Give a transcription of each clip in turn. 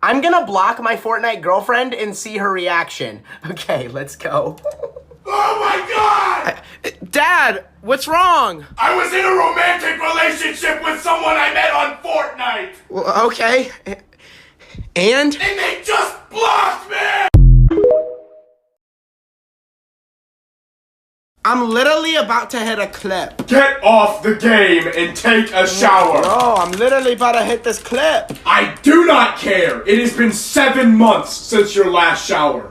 I'm gonna block my Fortnite girlfriend and see her reaction. Okay, let's go. Oh my God! Dad, what's wrong? I was in a romantic relationship with someone I met on Fortnite! Well, okay. And they just blocked me! I'm literally about to hit a clip. Get off the game and take a shower. Bro, I'm literally about to hit this clip. I do not care. It has been 7 months since your last shower.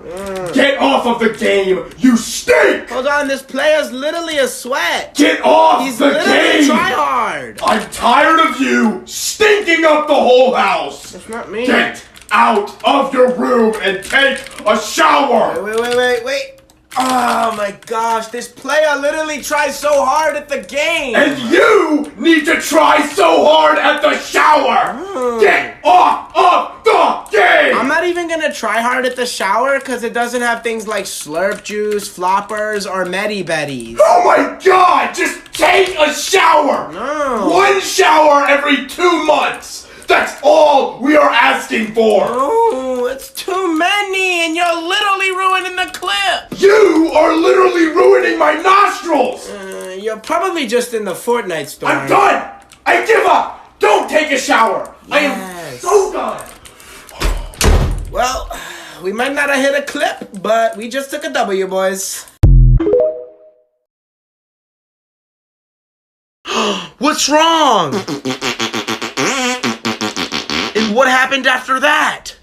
Get off of the game. You stink. Hold on, this player's literally a sweat. Get off He's the literally game. try hard. I'm tired of you stinking up the whole house. That's not me. Get out of your room and take a shower. Wait. Oh my gosh, this player literally tries so hard at the game. And you need to try so hard at the shower. Get off of the game. I'm not even gonna try hard at the shower because it doesn't have things like slurp juice, floppers, or Medi Betties. Oh my God, just take a shower. No. 1 shower every 2 months. That's all we are asking for. Oh, it's too many, and you're literally ruining the clip. You are literally ruining my nostrils. You're probably just in the Fortnite store. I'm done. I give up. Don't take a shower. Yes. I am so done. Well, we might not have hit a clip, but we just took a W, boys. What's wrong? And what happened after that?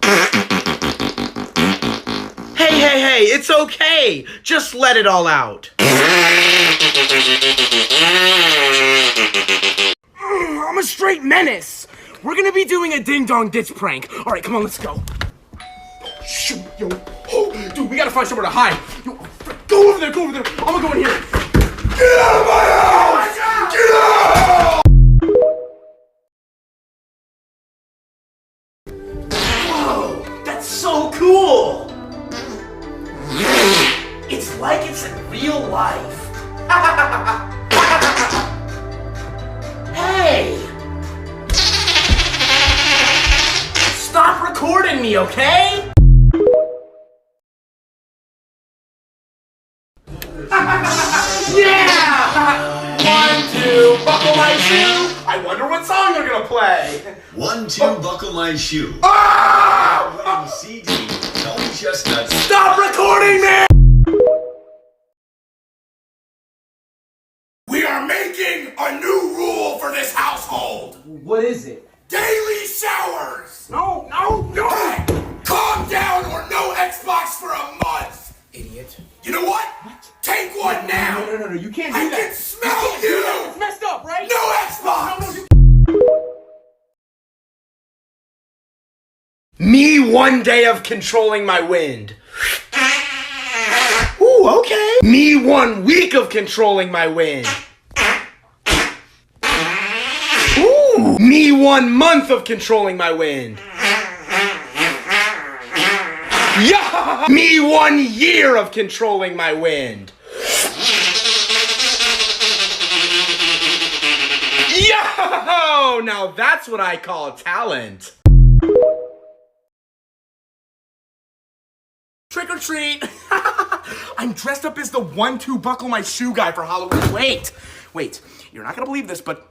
Hey, it's okay. Just let it all out. I'm a straight menace. We're gonna be doing a ding-dong ditch prank. All right, come on, let's go. Shoot, yo. Oh, dude, we gotta find somewhere to hide. Yo, go over there. I'm gonna go in here. Get out of my house! Get out! Whoa, that's so cool. It's like it's in real life. Hey! Stop recording me, okay? Yeah! 1, 2, buckle my shoe. I wonder what song they're gonna play. 1, 2, buckle my shoe. Ah! CD. Tony Chestnut. Stop recording me! We are making a new rule for this household. What is it? Daily showers. No! Hey, calm down or no Xbox for a month. Idiot. You know what? Take one now. No, you can't do I that. can smell you. It's messed up, right? No Xbox. Me 1 day of controlling my wind. Ooh, okay. Me 1 week of controlling my wind. Ooh. Me 1 month of controlling my wind. Yeah. Me 1 year of controlling my wind. Yo! Now that's what I call talent. Trick or treat! I'm dressed up as the 1, 2, buckle my shoe guy for Halloween. Wait. You're not gonna believe this, but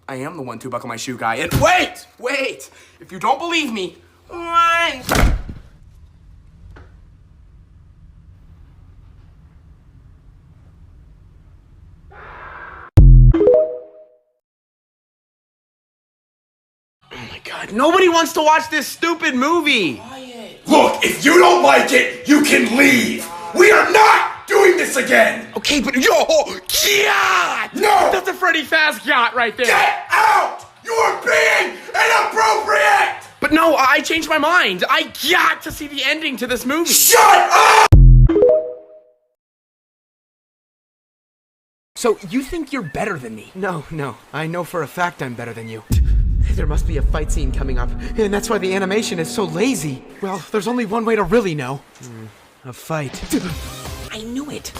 I am the 1, 2, buckle my shoe guy. And wait! If you don't believe me, 1. Oh my God, nobody wants to watch this stupid movie. Look, if you don't like it, you can leave. We are not doing this again. Okay, but yo, yacht! No! That's a Freddy Fazbear yacht right there. Get out! You are being inappropriate! But no, I changed my mind. I got to see the ending to this movie. Shut up! So, you think you're better than me? No. I know for a fact I'm better than you. There must be a fight scene coming up, and that's why the animation is so lazy. Well, there's only one way to really know. A fight. I knew it.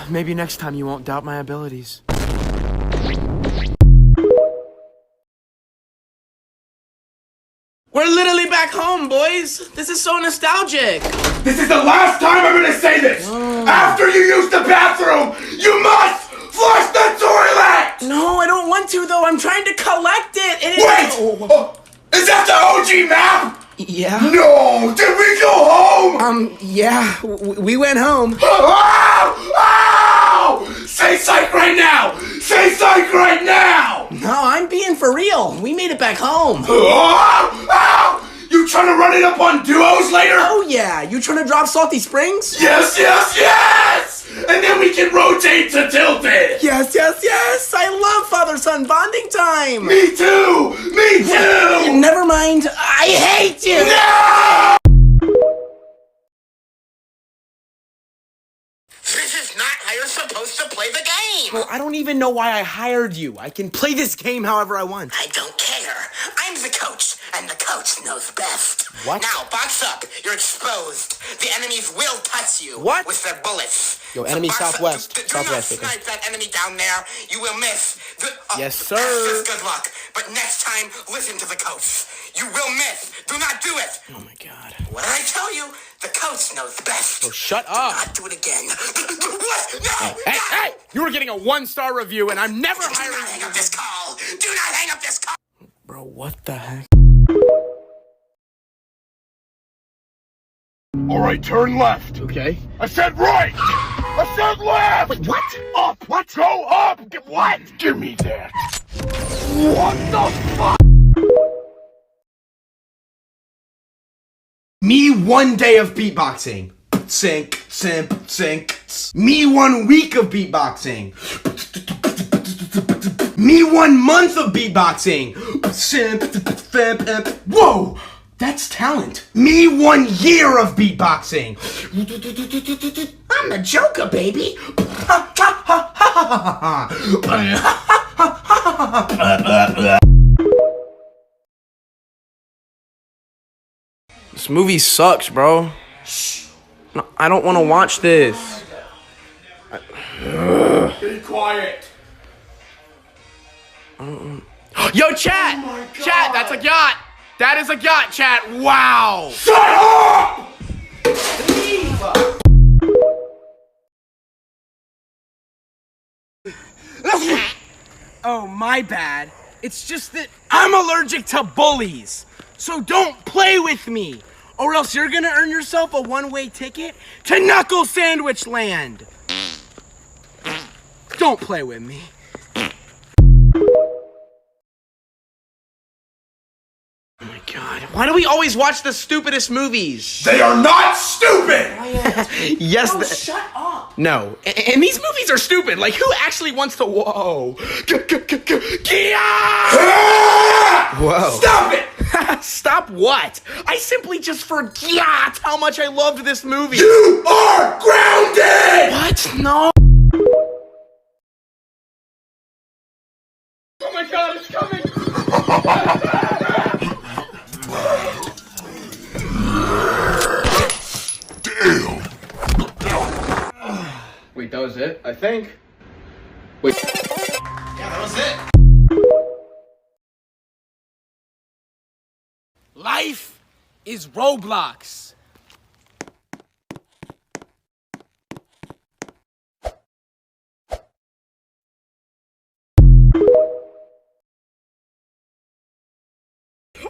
Maybe next time you won't doubt my abilities. We're literally back home, boys. This is so nostalgic. This is the last time I'm gonna say this! After you use the bathroom, you must flush the toilet! No, I don't want to, though. I'm trying to collect it. Wait! Is that the OG map? Yeah. No! Did we go home? Yeah. We went home. Ow! Ow! Say psych right now! Say psych right now! No, I'm being for real. We made it back home. Ow! Ow! You trying to run it up on duos later? Oh, yeah. You trying to drop Salty Springs? Yes, yes, yes! And then we can rotate to Tilted! Yes, yes, yes. I love father-son bonding time. Me too! Me too! Never mind. I hate you. No! This is not how you're supposed to play the game! Well, I don't even know why I hired you. I can play this game however I want. I don't care. I'm the coach, and the coach knows best. What? Now, box up. You're exposed. The enemies will touch you. What? With their bullets. Yo, enemy box up. southwest. Do Southwest, I not think. snipe that enemy down there. You will miss. Yes, sir. That's just good luck. But next time, listen to the coach. You will miss. Do not do it. Oh, my God. What did I tell you? The coach knows best. Oh, shut Do up. not do it again. What? No! Hey, no! hey! You were getting a 1-star review, and I'm never Do not hiring hang you. up this call. Do not hang up this call. Bro, what the heck? Alright, turn left. Okay. I said right! I said left! Wait, what? Up! What? Go up! What? Give me that. What the fuck? Me 1 day of beatboxing. Sink, simp, sink. Me 1 week of beatboxing. Me 1 month of beatboxing. Simp, fimp, whoa! That's talent. Me 1 year of beatboxing. I'm the Joker, baby. This movie sucks, bro. No, I don't want to watch this. Be quiet. Yo, chat! Chat, that's a yacht! That is a yacht, chat! Wow! Shut up! Oh, my bad. It's just that I'm allergic to bullies. So don't play with me, or else you're gonna earn yourself a one-way ticket to Knuckle Sandwich Land. Don't play with me. Oh my God, why do we always watch the stupidest movies? They are not stupid! Yes, Shut up. no. And these movies are stupid. Like, who actually wants to, whoa. Whoa. Stop it! Stop what? I simply just forgot how much I loved this movie. You are grounded! What? No. Oh my God, it's coming! Wait, that was it? I think. Wait. Yeah, that was it. Life is Roblox.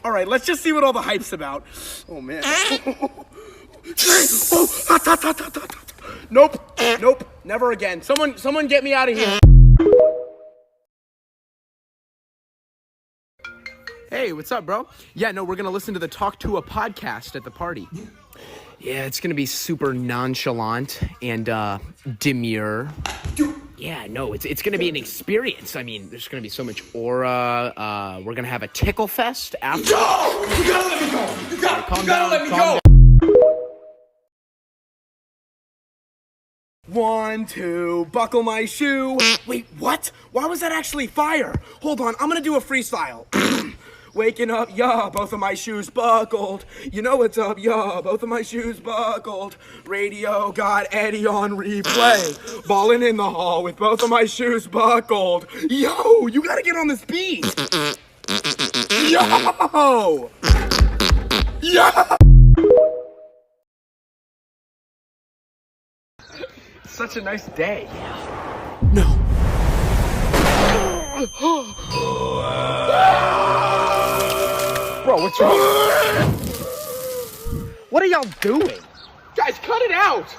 All right, let's just see what all the hype's about. Oh man. Nope. Nope. Never again. Someone get me out of here. Hey, what's up, bro? Yeah, no, we're gonna listen to the Talk to a podcast at the party. Yeah, it's gonna be super nonchalant and demure. Yeah, no, it's gonna be an experience. I mean, there's gonna be so much aura. We're gonna have a tickle fest after. No! You gotta let me go! You gotta let me go! 1, 2, buckle my shoe. Wait, what? Why was that actually fire? Hold on, I'm gonna do a freestyle. Waking up, yeah, both of my shoes buckled. You know what's up, yeah, both of my shoes buckled. Radio got Eddie on replay. Ballin' in the hall with both of my shoes buckled. Yo, you gotta get on this beat. Yo! Yo! Such a nice day. No. Bro, what's wrong? What are y'all doing? Guys, cut it out!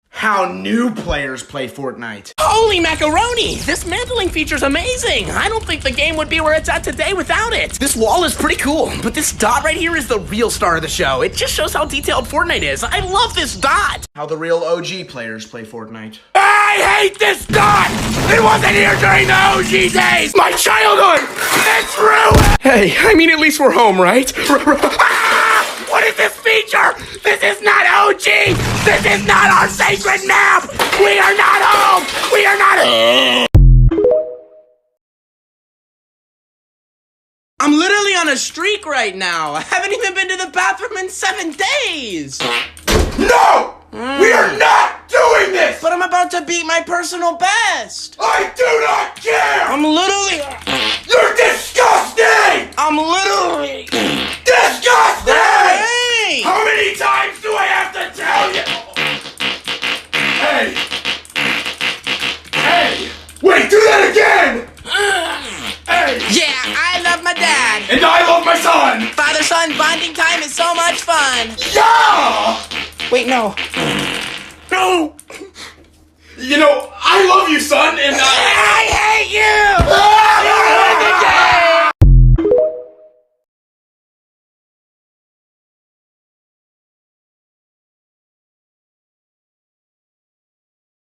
How new players play Fortnite. Holy macaroni! This mantling feature's amazing! I don't think the game would be where it's at today without it! This wall is pretty cool, but this dot right here is the real star of the show. It just shows how detailed Fortnite is. I love this dot! How the real OG players play Fortnite. I hate this dot! It wasn't here during the OG days! My childhood! It's ruined! Hey, I mean, at least we're home, right? What is this feature? This is not OG! This is not our sacred map! We are not home! We are not home! I'm literally on a streak right now. I haven't even been to the bathroom in 7 days. No! We are not doing this! But I'm about to beat my personal best. I do not care! I'm literally... You're disgusting! I'm literally... Disgusting! Hey! How many times do I have to tell you? Hey! Hey! Wait, do that again! Hey! Yeah, I love my dad. And I love my son! Father-son bonding time is so much fun. Yeah! Wait, no. No! You know, I love you, son, and I hate you!